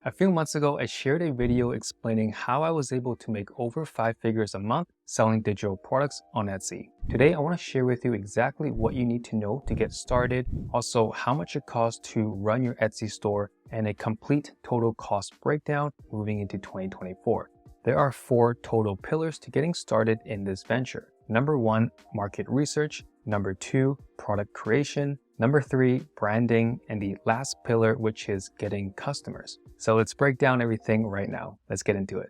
A few months ago, I shared a video explaining how I was able to make over 5 figures a month selling digital products on Etsy. Today, I want to share with you exactly what you need to know to get started, also how much it costs to run your Etsy store, and a complete total cost breakdown moving into 2024. There are 4 total pillars to getting started in this venture. Number 1, market research. Number 2, product creation. Number 3, branding, and the last pillar, which is getting customers. So let's break down everything right now. Let's get into it.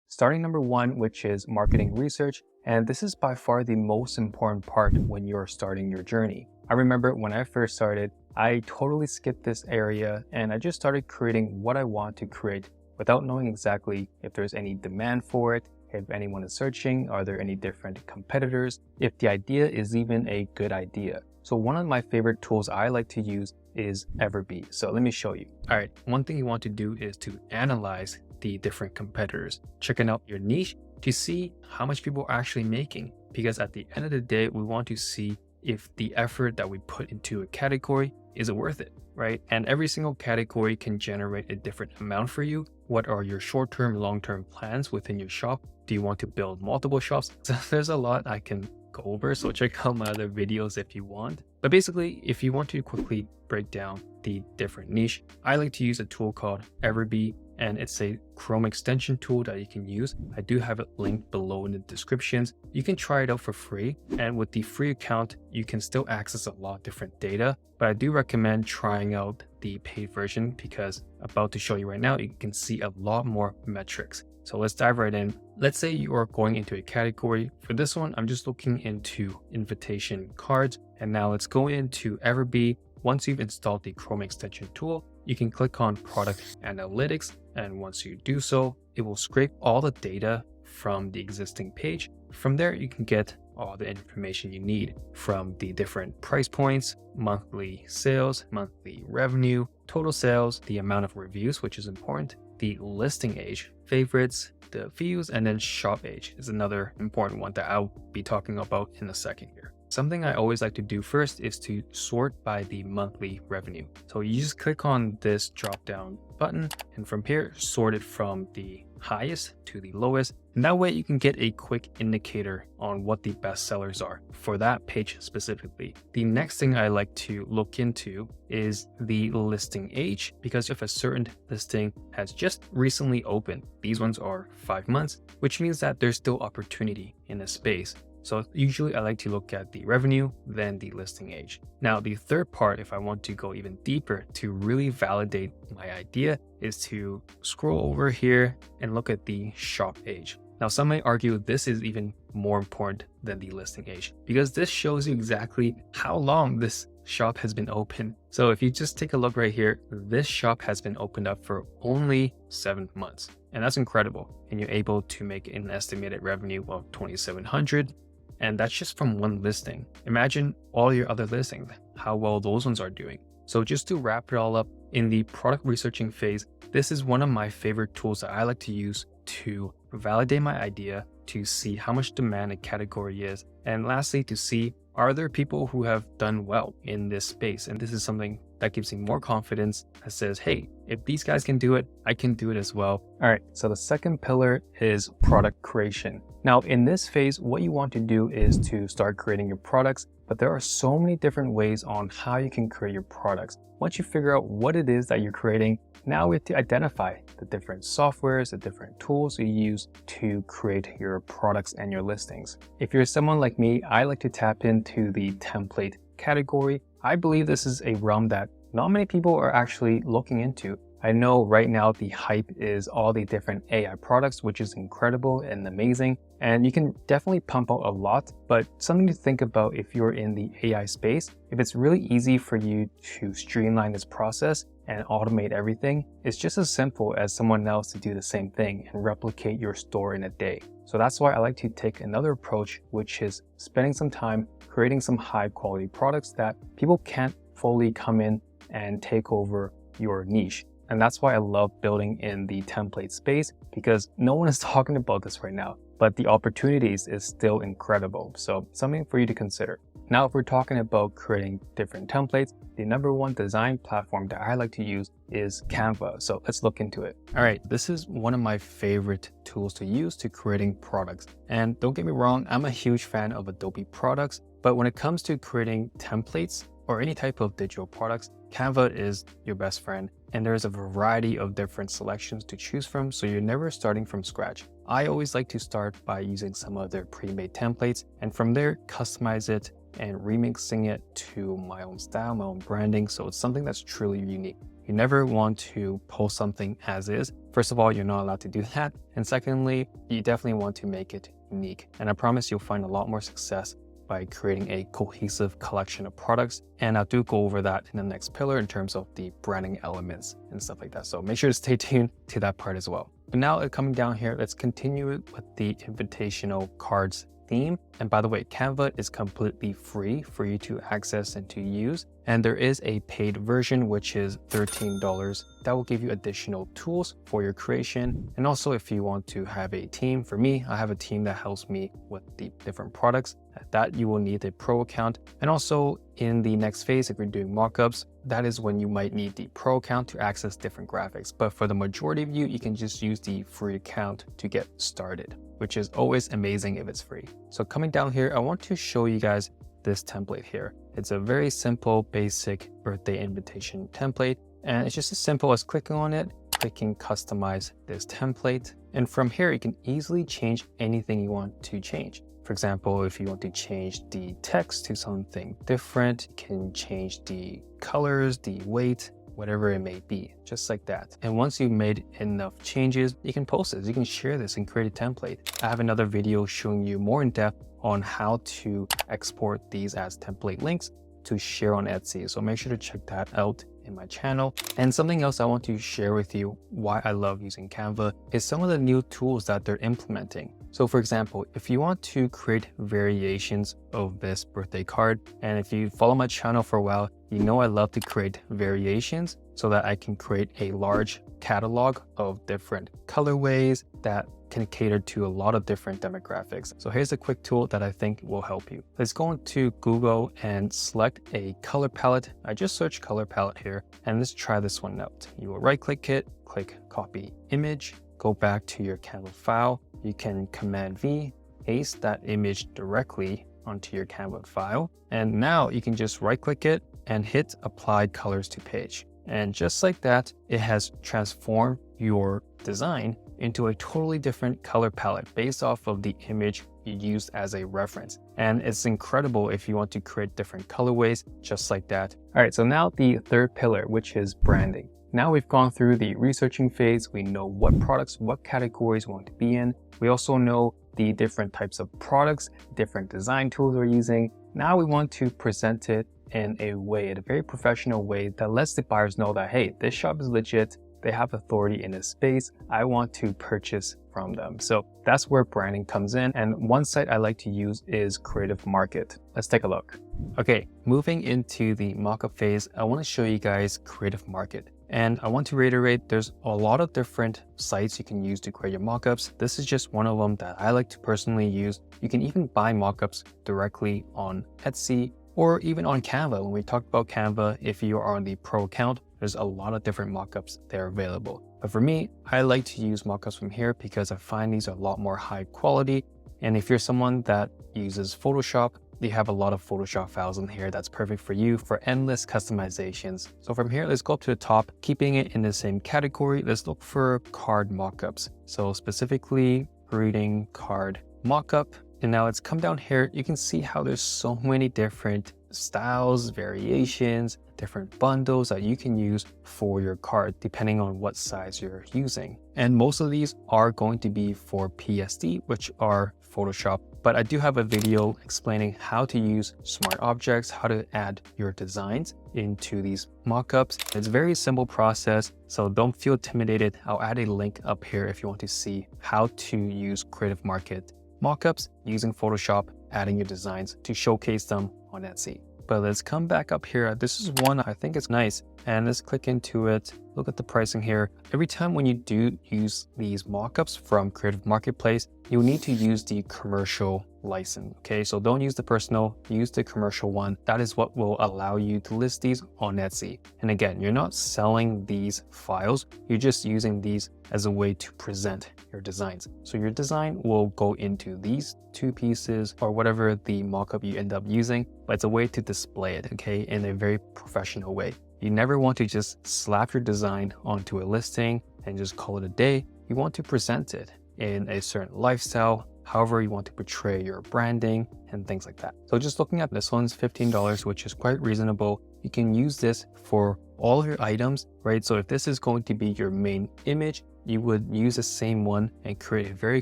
Starting number 1, which is marketing research, and this is by far the most important part when you're starting your journey. I remember when I first started, I totally skipped this area and I just started creating what I want to create without knowing exactly if there's any demand for it, if anyone is searching, are there any different competitors, if the idea is even a good idea. So one of my favorite tools I like to use is Everbee. So let me show you. All right, one thing you want to do is to analyze the different competitors, checking out your niche to see how much people are actually making. Because at the end of the day, we want to see if the effort that we put into a category is it worth it, right? And every single category can generate a different amount for you. What are your short-term, long-term plans within your shop? Do you want to build multiple shops? So there's a lot I can go over, so check out my other videos if you want. But basically, if you want to quickly break down the different niche, I like to use a tool called Everbee, and it's a Chrome extension tool that you can use. I do have it linked below in the descriptions. You can try it out for free, and with the free account, you can still access a lot of different data, but I do recommend trying out the paid version because about to show you right now, you can see a lot more metrics. So let's dive right in. Let's say you are going into a category. For this one, I'm just looking into invitation cards. And now let's go into Everbee. Once you've installed the Chrome extension tool, you can click on product analytics. And once you do so, it will scrape all the data from the existing page. From there, you can get all the information you need from the different price points, monthly sales, monthly revenue, total sales, the amount of reviews, which is important, the listing age, favorites, the views, and then shop age is another important one that I'll be talking about in a second here. Something I always like to do first is to sort by the monthly revenue. So you just click on this drop down button, and from here, sort it from the highest to the lowest. And that way you can get a quick indicator on what the best sellers are for that page specifically. The next thing I like to look into is the listing age, because if a certain listing has just recently opened, these ones are 5 months, which means that there's still opportunity in the space. So usually I like to look at the revenue, then the listing age. Now, the third part, if I want to go even deeper to really validate my idea, is to scroll over here and look at the shop age. Now, some may argue this is even more important than the listing age because this shows you exactly how long this shop has been open. So if you just take a look right here, this shop has been opened up for only 7 months. And that's incredible. And you're able to make an estimated revenue of $2,700. And that's just from one listing. Imagine all your other listings, how well those ones are doing. So just to wrap it all up, in the product researching phase, this is one of my favorite tools that I like to use to validate my idea, to see how much demand a category is, and lastly, to see are there people who have done well in this space. And this is something that gives me more confidence that says, hey, if these guys can do it, I can do it as well. All right, so the second pillar is product creation. Now, in this phase, what you want to do is to start creating your products, but there are so many different ways on how you can create your products. Once you figure out what it is that you're creating, now we have to identify the different softwares, the different tools you use to create your products and your listings. If you're someone like me, I like to tap into the template category. I believe this is a realm that not many people are actually looking into. I know right now the hype is all the different AI products, which is incredible and amazing. And you can definitely pump out a lot, but something to think about if you're in the AI space, if it's really easy for you to streamline this process and automate everything, it's just as simple as someone else to do the same thing and replicate your store in a day. So that's why I like to take another approach, which is spending some time creating some high quality products that people can't fully come in and take over your niche. And that's why I love building in the template space, because no one is talking about this right now, but the opportunities is still incredible. So something for you to consider. Now, if we're talking about creating different templates, the number one design platform that I like to use is Canva. So let's look into it. All right, this is one of my favorite tools to use to creating products. And don't get me wrong, I'm a huge fan of Adobe products, but when it comes to creating templates or any type of digital products, Canva is your best friend. And there's a variety of different selections to choose from, so you're never starting from scratch. I always like to start by using some of their pre-made templates, and from there, customize it and remixing it to my own style, my own branding, so it's something that's truly unique. You never want to post something as is. First of all, you're not allowed to do that. And secondly, you definitely want to make it unique. And I promise you'll find a lot more success by creating a cohesive collection of products. And I do go over that in the next pillar in terms of the branding elements and stuff like that. So make sure to stay tuned to that part as well. But now coming down here, let's continue with the invitational cards theme. And by the way, Canva is completely free for you to access and to use. And there is a paid version, which is $13. That will give you additional tools for your creation. And also if you want to have a team, for me, I have a team that helps me with the different products. At that, you will need a pro account. And also in the next phase, if you're doing mockups, that is when you might need the pro account to access different graphics. But for the majority of you, you can just use the free account to get started, which is always amazing if it's free. So coming down here, I want to show you guys this template here. It's a very simple, basic birthday invitation template. And it's just as simple as clicking on it, clicking customize this template. And from here, you can easily change anything you want to change. For example, if you want to change the text to something different, you can change the colors, the weight, whatever it may be, just like that. And once you've made enough changes, you can post this, you can share this and create a template. I have another video showing you more in depth on how to export these as template links to share on Etsy. So make sure to check that out in my channel. And something else I want to share with you why I love using Canva is some of the new tools that they're implementing. So for example, if you want to create variations of this birthday card, and if you follow my channel for a while, you know I love to create variations so that I can create a large catalog of different colorways that can cater to a lot of different demographics. So here's a quick tool that I think will help you. Let's go into Google and select a color palette. I just searched color palette here, and let's try this one out. You will right click it, click copy image, go back to your Canva file. You can Command V, paste that image directly onto your Canva file. And now you can just right click it and hit applied colors to page. And just like that, it has transformed your design into a totally different color palette based off of the image you used as a reference. And it's incredible if you want to create different colorways just like that. All right, so now the third pillar, which is branding. Now we've gone through the researching phase. We know what products, what categories we want to be in. We also know the different types of products, different design tools we're using. Now we want to present it in a way, in a very professional way that lets the buyers know that, hey, this shop is legit. They have authority in this space. I want to purchase from them. So that's where branding comes in. And one site I like to use is Creative Market. Let's take a look. Okay, moving into the mockup phase, I want to show you guys Creative Market. And I want to reiterate, there's a lot of different sites you can use to create your mockups. This is just one of them that I like to personally use. You can even buy mockups directly on Etsy or even on Canva. When we talked about Canva, if you are on the pro account, there's a lot of different mockups that are available. But for me, I like to use mockups from here because I find these are a lot more high quality. And if you're someone that uses Photoshop, they have a lot of Photoshop files in here that's perfect for you for endless customizations. So from here, let's go up to the top, keeping it in the same category. Let's look for card mockups. So specifically greeting card mockup. And now let's come down here. You can see how there's so many different styles, variations, different bundles that you can use for your card depending on what size you're using. And most of these are going to be for PSD, which are Photoshop. But I do have a video explaining how to use smart objects, how to add your designs into these mockups. It's a very simple process, so don't feel intimidated. I'll add a link up here if you want to see how to use Creative Market mockups using Photoshop, adding your designs to showcase them on Etsy. But let's come back up here. This is one I think it's nice, and let's click into it. Look at the pricing here. Every time when you do use these mockups from Creative Marketplace, you'll need to use the commercial license. Okay, so don't use the personal, use the commercial one. That is what will allow you to list these on Etsy. And again, you're not selling these files, you're just using these as a way to present your designs. So your design will go into these two pieces or whatever the mockup you end up using, but it's a way to display it, okay, in a very professional way. You never want to just slap your design onto a listing and just call it a day. You want to present it in a certain lifestyle, however you want to portray your branding and things like that. So just looking at this one's $15, which is quite reasonable. You can use this for all of your items, right? So if this is going to be your main image, you would use the same one and create a very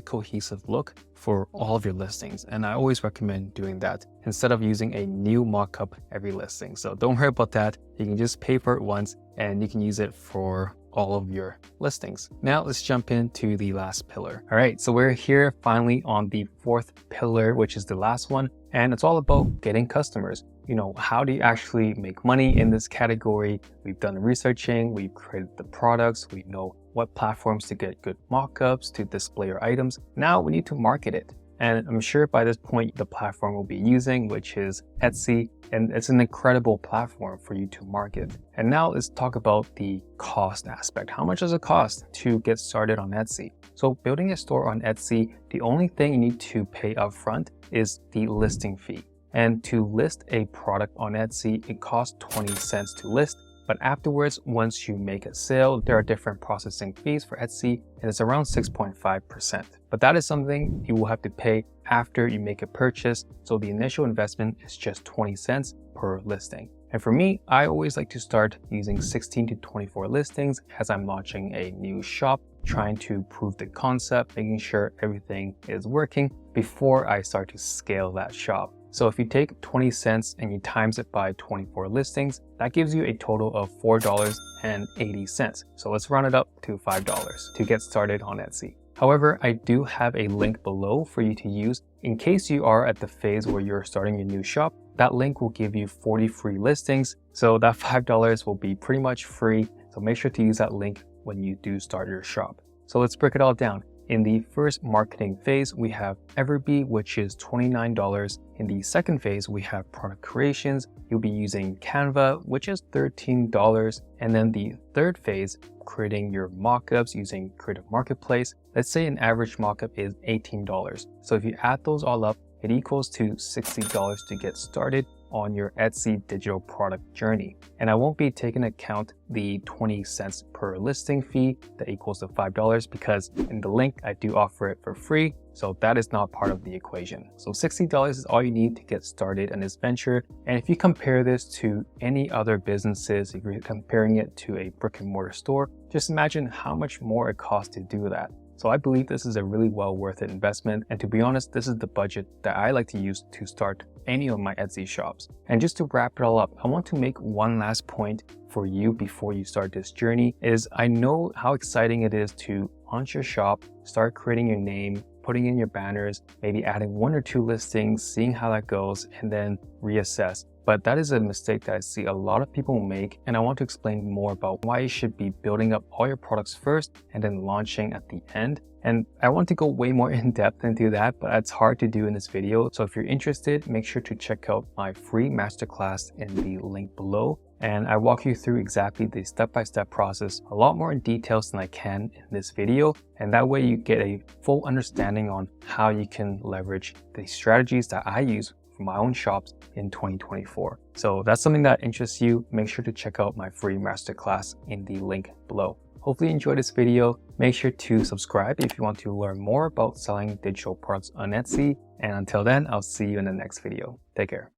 cohesive look for all of your listings. And I always recommend doing that instead of using a new mockup every listing. So don't worry about that. You can just pay for it once and you can use it for all of your listings. Now let's jump into the last pillar. All right, so we're here finally on the fourth pillar, which is the last one. And it's all about getting customers. You know, how do you actually make money in this category? We've done researching, we've created the products, we know what platforms to get good mockups to display your items. Now we need to market it. And I'm sure by this point, the platform we'll be using, which is Etsy, and it's an incredible platform for you to market. And now let's talk about the cost aspect. How much does it cost to get started on Etsy? So building a store on Etsy, the only thing you need to pay upfront is the listing fee. And to list a product on Etsy, it costs 20 cents to list. But afterwards, once you make a sale, there are different processing fees for Etsy, and it's around 6.5%. But that is something you will have to pay after you make a purchase. So the initial investment is just 20 cents per listing. And for me, I always like to start using 16 to 24 listings as I'm launching a new shop, trying to prove the concept, making sure everything is working before I start to scale that shop. So if you take 20 cents and you times it by 24 listings, that gives you a total of $4.80. So let's round it up to $5 to get started on Etsy. However, I do have a link below for you to use in case you are at the phase where you're starting your new shop. That link will give you 40 free listings. So that $5 will be pretty much free. So make sure to use that link when you do start your shop. So let's break it all down. In the first marketing phase, we have Everbee, which is $29. In the second phase, we have product creations. You'll be using Canva, which is $13. And then the third phase, creating your mockups using Creative Marketplace. Let's say an average mockup is $18. So if you add those all up, it equals to $60 to get started on your Etsy digital product journey. And I won't be taking account the 20 cents per listing fee that equals to $5 because in the link I do offer it for free. So that is not part of the equation. So $60 is all you need to get started in this venture. And if you compare this to any other businesses, if you're comparing it to a brick and mortar store, just imagine how much more it costs to do that. So I believe this is a really well worth it investment. And to be honest, this is the budget that I like to use to start any of my Etsy shops. And just to wrap it all up, I want to make one last point for you before you start this journey is I know how exciting it is to launch your shop, start creating your name, putting in your banners, maybe adding 1 or 2 listings, seeing how that goes, and then reassess. But that is a mistake that I see a lot of people make, and I want to explain more about why you should be building up all your products first and then launching at the end. And I want to go way more in depth into that, but it's hard to do in this video. So if you're interested, make sure to check out my free masterclass in the link below. And I walk you through exactly the step-by-step process, a lot more in details than I can in this video. And that way you get a full understanding on how you can leverage the strategies that I use for my own shops in 2024. So if that's something that interests you, make sure to check out my free masterclass in the link below. Hopefully you enjoyed this video. Make sure to subscribe if you want to learn more about selling digital products on Etsy. And until then, I'll see you in the next video. Take care.